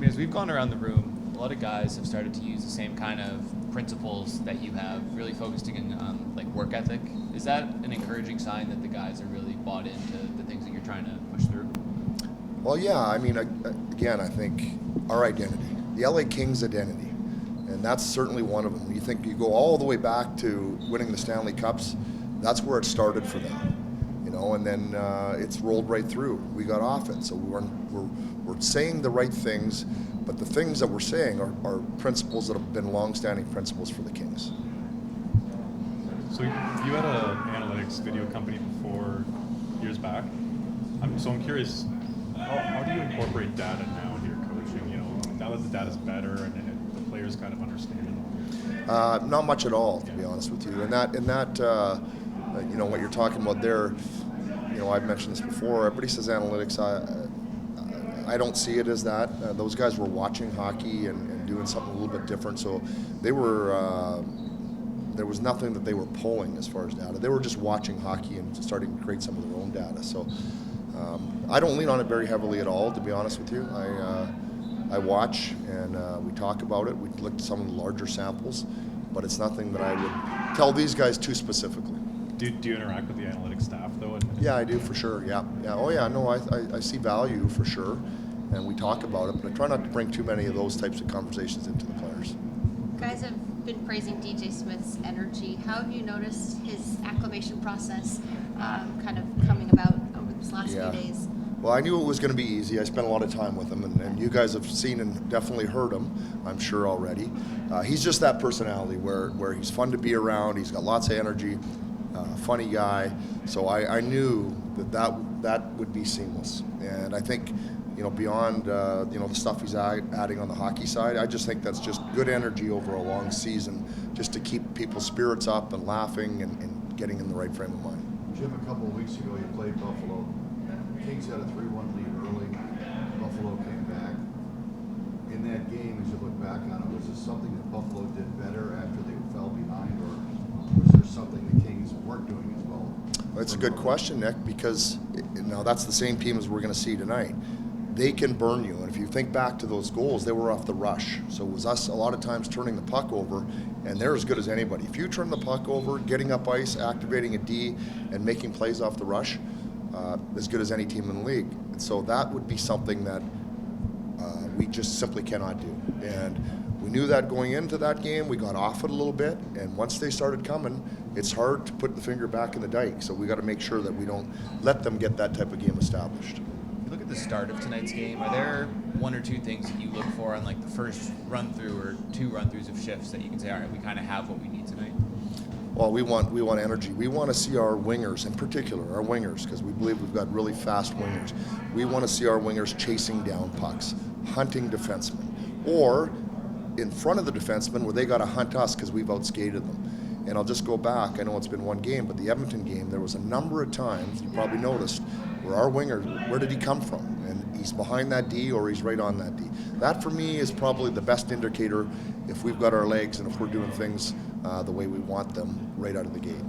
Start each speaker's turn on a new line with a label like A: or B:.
A: as we've gone around the room, a lot of guys have started to use the same kind of principles that you have, really focusing on like work ethic. Is that an encouraging sign that the guys are really bought into the things that you're trying to push through?
B: Well, yeah. I mean, again, I think our identity, the LA Kings identity, and that's certainly one of them. You think you go all the way back to winning the Stanley Cups, that's where it started for them, and then it's rolled right through. We got off it, so we're saying the right things, but the things that we're saying are principles that have been long-standing principles for the Kings.
C: So you had an analytics video company before, years back. I'm curious, how do you incorporate data now into your coaching? Now that the data's better and the players kind of understand it all.
B: Not much at all, to be honest with you. And that what you're talking about there, I've mentioned this before. Everybody says analytics. I don't see it as that. Those guys were watching hockey and doing something a little bit different. So they were. There was nothing that they were pulling as far as data. They were just watching hockey and starting to create some of their own data. So I don't lean on it very heavily at all, to be honest with you. I watch and we talk about it. We look at some of the larger samples, but it's nothing that I would tell these guys too specifically.
C: Do you interact with the analytics staff though?
B: Yeah, I do for sure. Yeah. Oh yeah. No, I see value for sure, and we talk about it. But I try not to bring too many of those types of conversations into the players.
D: Guys have been praising DJ Smith's energy. How have you noticed his acclimation process kind of coming about over these last few days?
B: Well, I knew it was going to be easy. I spent a lot of time with him, and you guys have seen and definitely heard him, I'm sure, already. He's just that personality where he's fun to be around. He's got lots of energy, funny guy. So I knew that would be seamless. And I think, beyond the stuff he's adding on the hockey side, I just think that's just good energy over a long season, just to keep people's spirits up and laughing and getting in the right frame of mind.
E: Jim, a couple of weeks ago, you played Buffalo. Kings had a 3-1 lead early. Buffalo came back. In that game, as you look back on it, was this something that Buffalo did better after they fell behind, or was there something the Kings weren't doing as well?
B: That's a good question, Nick, because that's the same team as we're going to see tonight. They can burn you, and if you think back to those goals, they were off the rush. So it was us a lot of times turning the puck over, and they're as good as anybody. If you turn the puck over, getting up ice, activating a D, and making plays off the rush, as good as any team in the league. And so that would be something that we just simply cannot do. And we knew that going into that game. We got off it a little bit, and once they started coming, it's hard to put the finger back in the dike. So we got to make sure that we don't let them get that type of game established.
A: You look at the start of tonight's game, are there one or two things that you look for on like the first run through or two run throughs of shifts that you can say, all right, we kind of have what we need tonight?
B: Well, we want energy. We want to see our wingers, in particular, our wingers, because we believe we've got really fast wingers. We want to see our wingers chasing down pucks, hunting defensemen, or in front of the defensemen where they got to hunt us because we've outskated them. And I'll just go back. I know it's been one game, but the Edmonton game, there was a number of times, you probably noticed, where our winger, where did he come from? And he's behind that D or he's right on that D. That, for me, is probably the best indicator if we've got our legs and if we're doing things the way we want them right out of the gate.